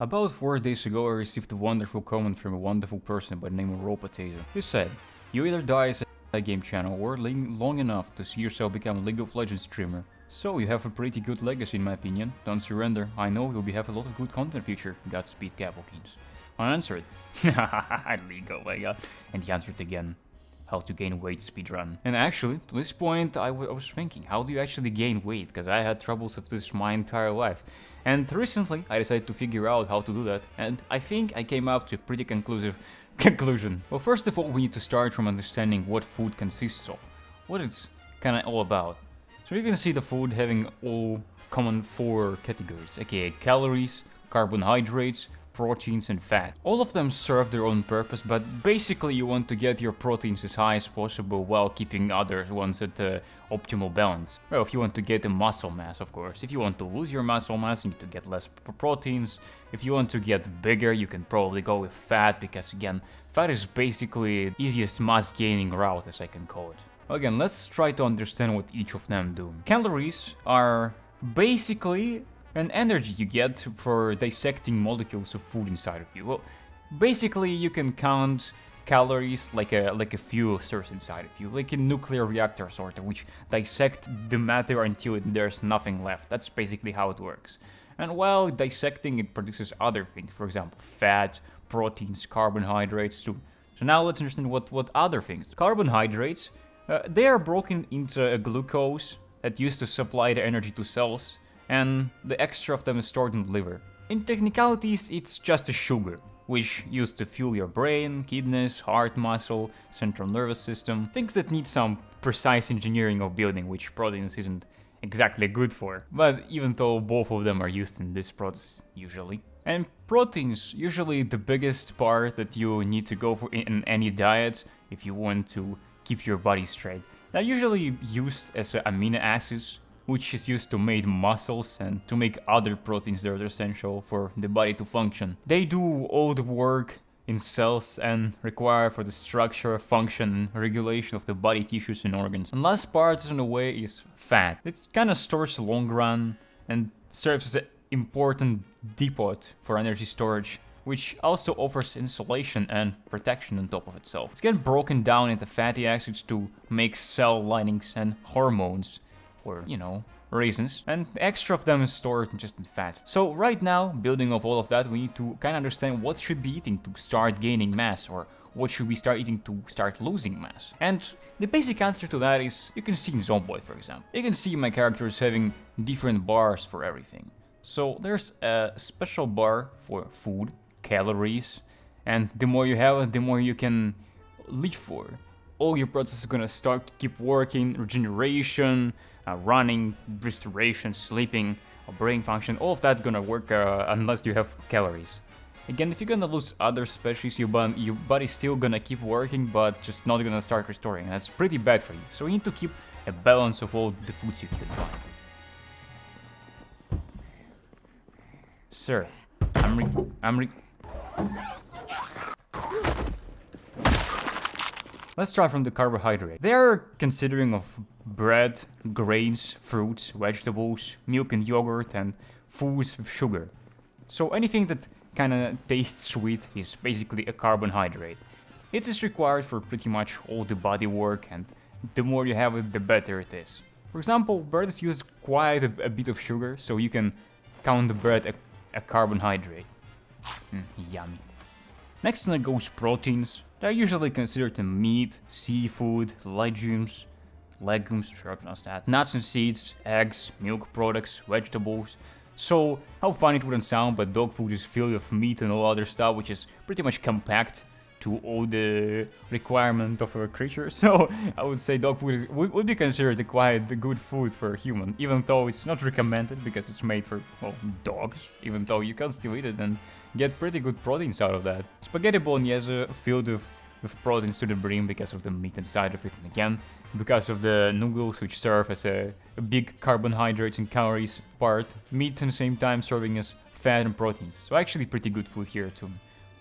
About 4 days ago I received a wonderful comment from a wonderful person by the name of Raw Potato. He said, "You either die as a game channel or live long enough to see yourself become a League of Legends streamer. So you have a pretty good legacy in my opinion. Don't surrender, I know you'll have a lot of good content future. Godspeed, Cavalkins." I answered, League, oh my god. And he answered again, "How to gain weight speedrun." And actually, to this point, I was thinking, how do you actually gain weight? Because I had troubles with this my entire life. And recently, I decided to figure out how to do that, and I think I came up to a pretty conclusive conclusion. Well, first of all, we need to start from understanding what food consists of, what it's kinda all about. So you can see the food having all common 4 categories, aka calories, carbohydrates, proteins and fat. All of them serve their own purpose, but basically you want to get your proteins as high as possible while keeping other ones at the optimal balance. Well, if you want to get a muscle mass, of course. If you want to lose your muscle mass, you need to get less proteins. If you want to get bigger, you can probably go with fat, because again, fat is basically the easiest mass gaining route, as I can call it. Again, let's try to understand what each of them do. Calories are basically an energy you get for dissecting molecules of food inside of you. Well, basically you can count calories like a fuel source inside of you, like a nuclear reactor sort of, which dissect the matter until there's nothing left. That's basically how it works. And while dissecting, it produces other things, for example, fat, proteins, carbohydrates too. So now let's understand what other things do. Carbohydrates, they are broken into a glucose that used to supply the energy to cells, and the extra of them is stored in the liver. In technicalities, it's just a sugar, which used to fuel your brain, kidneys, heart muscle, central nervous system, things that need some precise engineering of building, which proteins isn't exactly good for, but even though both of them are used in this process usually. And proteins, usually the biggest part that you need to go for in any diet if you want to keep your body straight. They're usually used as amino acids, which is used to make muscles and to make other proteins that are essential for the body to function. They do all the work in cells and require for the structure, function, and regulation of the body tissues and organs. And last part in a way is fat. It kind of stores long run and serves as an important depot for energy storage, which also offers insulation and protection on top of itself. It's getting broken down into fatty acids to make cell linings and hormones, for, reasons, and the extra of them is stored just in fat. So right now, building off all of that, we need to kind of understand what should be eating to start gaining mass, or what should we start eating to start losing mass. And the basic answer to that is, you can see in Zomboid, for example. You can see my characters having different bars for everything. So there's a special bar for food, calories, and the more you have it, the more you can live for. All your processes are gonna start to keep working, regeneration, running, restoration, sleeping, brain function, all of that's gonna work unless you have calories. Again, if you're gonna lose other species, your body's still gonna keep working, but just not gonna start restoring, and that's pretty bad for you. So you need to keep a balance of all the foods you can find. Sir, Let's start from the carbohydrate. They are considering of bread, grains, fruits, vegetables, milk and yogurt, and foods with sugar. So anything that kinda tastes sweet is basically a carbohydrate. It is required for pretty much all the body work, and the more you have it, the better it is. For example, bread is used quite a bit of sugar, so you can count the bread a carbohydrate. Yummy. Next on it goes proteins. They're usually considered meat, seafood, legumes, sure I pronounced that, nuts and seeds, eggs, milk products, vegetables. So, how funny it wouldn't sound, but dog food is filled with meat and all other stuff, which is pretty much compact to all the requirement of a creature. So, I would say dog food would be considered quite the good food for a human, even though it's not recommended because it's made for, well, dogs, even though you can still eat it and get pretty good proteins out of that. Spaghetti bolognese filled with proteins to the brim because of the meat inside of it, and again, because of the noodles, which serve as a big carbohydrates and calories part, meat at the same time serving as fat and proteins. So actually pretty good food here too.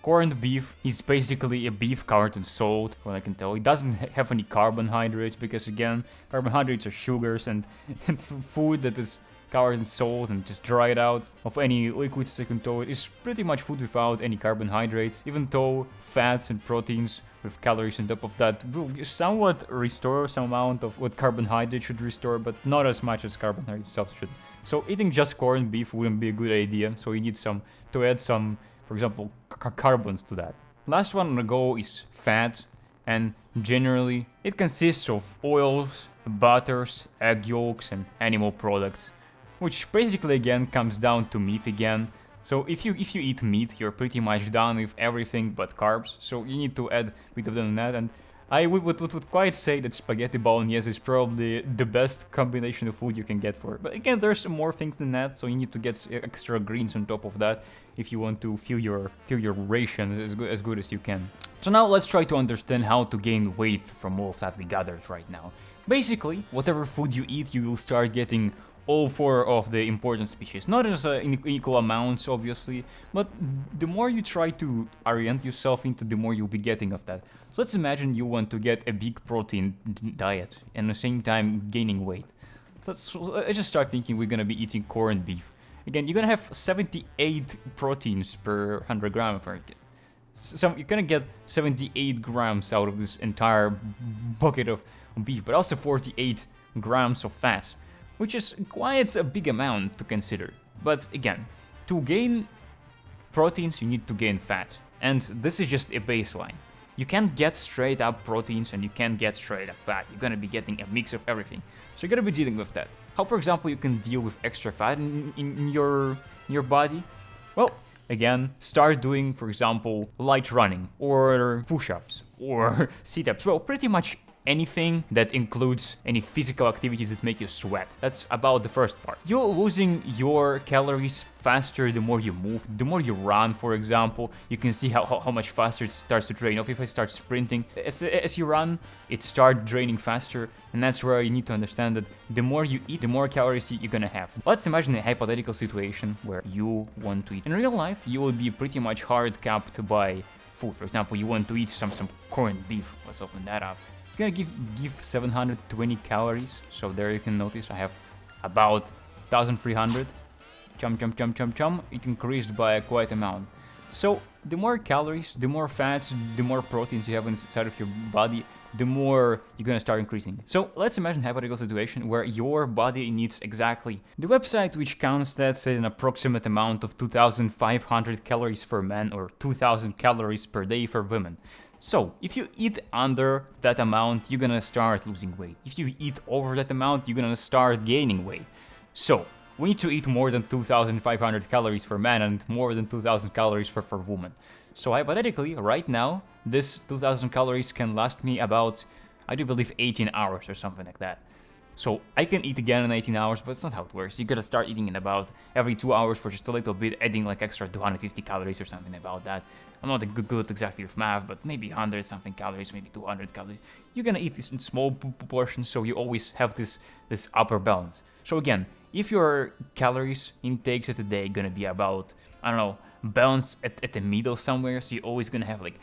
Corned beef is basically a beef covered in salt, what I can tell. It doesn't have any carbohydrates because, again, carbohydrates are sugars, and food that is covered in salt and just dry it out of any liquids taken to it. It's pretty much food without any carbohydrates, even though fats and proteins with calories on top of that will somewhat restore some amount of what carbohydrate should restore, but not as much as carbohydrate itself should. So eating just corned beef wouldn't be a good idea, so you need to add some, for example, carbons to that. Last one on the go is fat, and generally it consists of oils, butters, egg yolks, and animal products, which basically again comes down to meat again. So if you eat meat, you're pretty much done with everything but carbs, so you need to add a bit of that, and I would quite say that spaghetti bolognese is probably the best combination of food you can get for it. But again, there's more things than that, so you need to get extra greens on top of that if you want to fill your rations as good as you can. So now let's try to understand how to gain weight from all of that we gathered right now. Basically, whatever food you eat, you will start getting all 4 of the important species. Not as in equal amounts, obviously, but the more you try to orient yourself into, the more you'll be getting of that. So let's imagine you want to get a big protein diet and at the same time gaining weight. Let's just start thinking we're gonna be eating corned beef. Again, you're gonna have 78 proteins per 100 grams. So you're gonna get 78 grams out of this entire bucket of beef, but also 48 grams of fat, which is quite a big amount to consider. But again, to gain proteins, you need to gain fat, and this is just a baseline. You can't get straight up proteins and you can't get straight up fat. You're gonna be getting a mix of everything. So you're gonna be dealing with that. How, for example, you can deal with extra fat in your body? Well, again, start doing, for example, light running, or push-ups, or sit-ups. Well, pretty much anything that includes any physical activities that make you sweat. That's about the first part. You're losing your calories faster the more you move, the more you run, for example. You can see how much faster it starts to drain off. If I start sprinting, as you run, it starts draining faster, and that's where you need to understand that the more you eat, the more calories you're gonna have. Let's imagine a hypothetical situation where you want to eat. In real life, you will be pretty much hard capped by food. For example, you want to eat some corned beef. Let's open that up. Gonna give 720 calories, so there you can notice I have about 1300. Chum. It increased by quite amount. So the more calories, the more fats, the more proteins you have inside of your body, the more you're gonna start increasing. So let's imagine a hypothetical situation where your body needs exactly the website which counts that at an approximate amount of 2500 calories for men or 2000 calories per day for women. So, if you eat under that amount, you're gonna start losing weight. If you eat over that amount, you're gonna start gaining weight. So, we need to eat more than 2,500 calories for men and more than 2,000 calories for women. So, hypothetically, right now, this 2,000 calories can last me about, I do believe, 18 hours or something like that. So I can eat again in 18 hours, but it's not how it works. You gotta start eating in about every 2 hours for just a little bit, adding like extra 250 calories or something about that. I'm not good exactly with math, but maybe 100 something calories, maybe 200 calories. You're gonna eat this in small proportions, so you always have this upper balance. So again, if your calories intakes at a day gonna be about, I don't know, balanced at the middle somewhere, so you're always gonna have like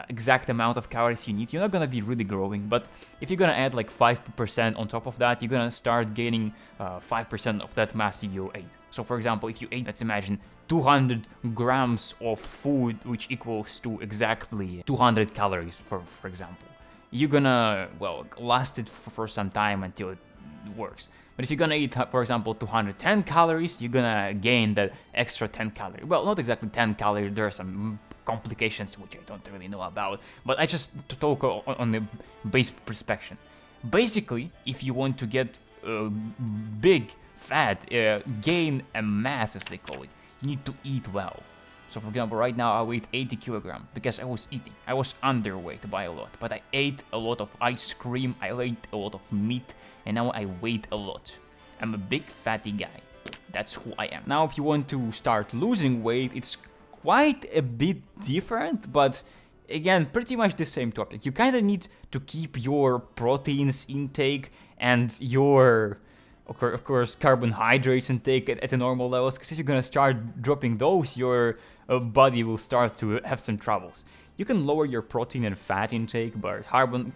exact amount of calories you need, you're not gonna be really growing. But if you're gonna add like 5% on top of that, you're gonna start gaining 5% of that mass you ate. So for example, if you ate, let's imagine 200 grams of food, which equals to exactly 200 calories, for example, you're gonna, well, last it for some time until it works. But if you're gonna eat, for example, 210 calories, you're gonna gain that extra 10 calories. Well, not exactly 10 calories, there are some complications which I don't really know about, but I just talk on the base perspective. Basically, if you want to get big, fat, gain a mass as they call it, you need to eat well. So for example, right now I weigh 80 kilograms because I was eating. I was underweight by a lot, but I ate a lot of ice cream, I ate a lot of meat, and now I weigh a lot. I'm a big fatty guy. That's who I am. Now if you want to start losing weight, it's quite a bit different, but again, pretty much the same topic. You kind of need to keep your proteins intake and your, of course, carbohydrates intake at the normal levels, because if you're gonna start dropping those, your body will start to have some troubles. You can lower your protein and fat intake, but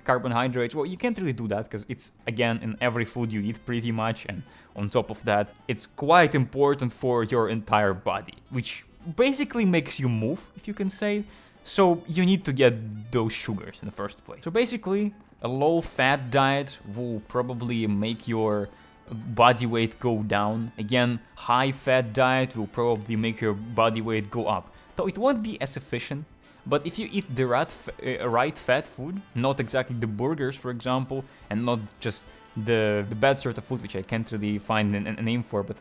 carbohydrates, well, you can't really do that because it's, again, in every food you eat pretty much, and on top of that, it's quite important for your entire body, which basically makes you move, if you can say. So you need to get those sugars in the first place. So basically, a low-fat diet will probably make your body weight go down. Again, high-fat diet will probably make your body weight go up. Though it won't be as efficient. But if you eat the right fat food, not exactly the burgers, for example, and not just the bad sort of food, which I can't really find a name for, but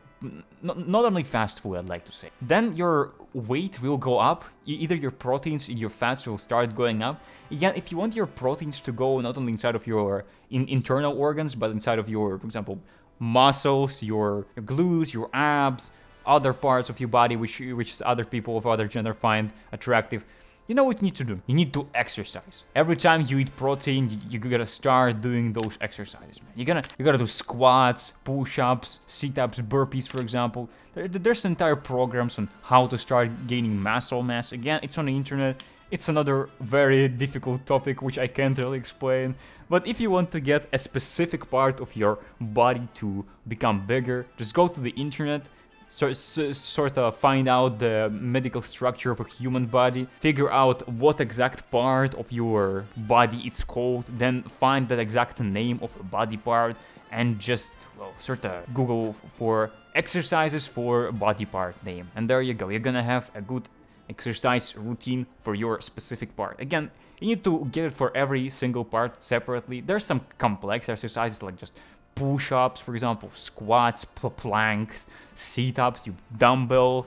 not only fast food, I'd like to say, then your weight will go up. Either your proteins, your fats will start going up. Again, if you want your proteins to go not only inside of your internal organs, but inside of your, for example, muscles, your glutes, your abs, other parts of your body, which other people of other gender find attractive, you know what you need to do? You need to exercise. Every time you eat protein, you gotta start doing those exercises, man. You gotta do squats, push-ups, sit-ups, burpees, for example. There's entire programs on how to start gaining muscle mass. Again, it's on the internet. It's another very difficult topic which I can't really explain. But if you want to get a specific part of your body to become bigger, just go to the internet. Sort of find out the medical structure of a human body, figure out what exact part of your body it's called, then find that exact name of a body part, and just, well, sort of Google for exercises for body part name. And there you go, you're gonna have a good exercise routine for your specific part. Again, you need to get it for every single part separately. There's some complex exercises like just push-ups, for example, squats, planks, sit-ups, dumbbell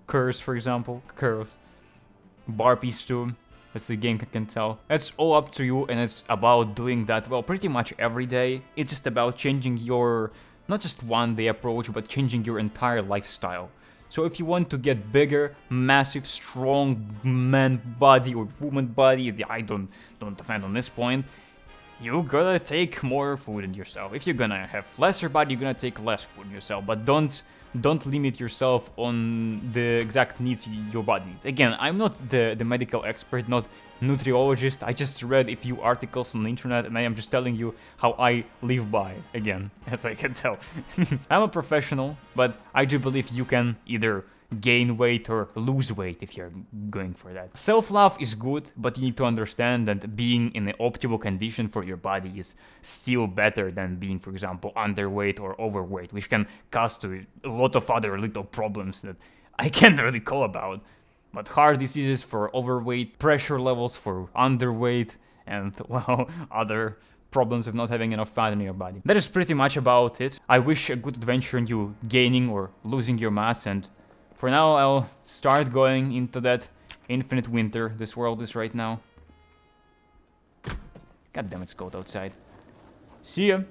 curls, for example, burpees too. That's the game, I can tell. It's all up to you, and it's about doing that, well, pretty much every day. It's just about changing your, not just one-day approach, but changing your entire lifestyle. So if you want to get bigger, massive, strong man body or woman body, I don't defend on this point, you gotta take more food in yourself. If you're gonna have lesser body, you're gonna take less food in yourself. But don't limit yourself on the exact needs your body needs. Again, I'm not the medical expert, not nutriologist. I just read a few articles on the internet, and I am just telling you how I live by, again, as I can tell. I'm a professional, but I do believe you can either gain weight or lose weight if you're going for that. Self-love is good, but you need to understand that being in an optimal condition for your body is still better than being, for example, underweight or overweight, which can cause to a lot of other little problems that I can't really call about. But heart diseases for overweight, pressure levels for underweight, and, well, other problems of not having enough fat in your body. That is pretty much about it. I wish a good adventure in you gaining or losing your mass, and for now, I'll start going into that infinite winter this world is right now. God damn, it's cold outside. See ya!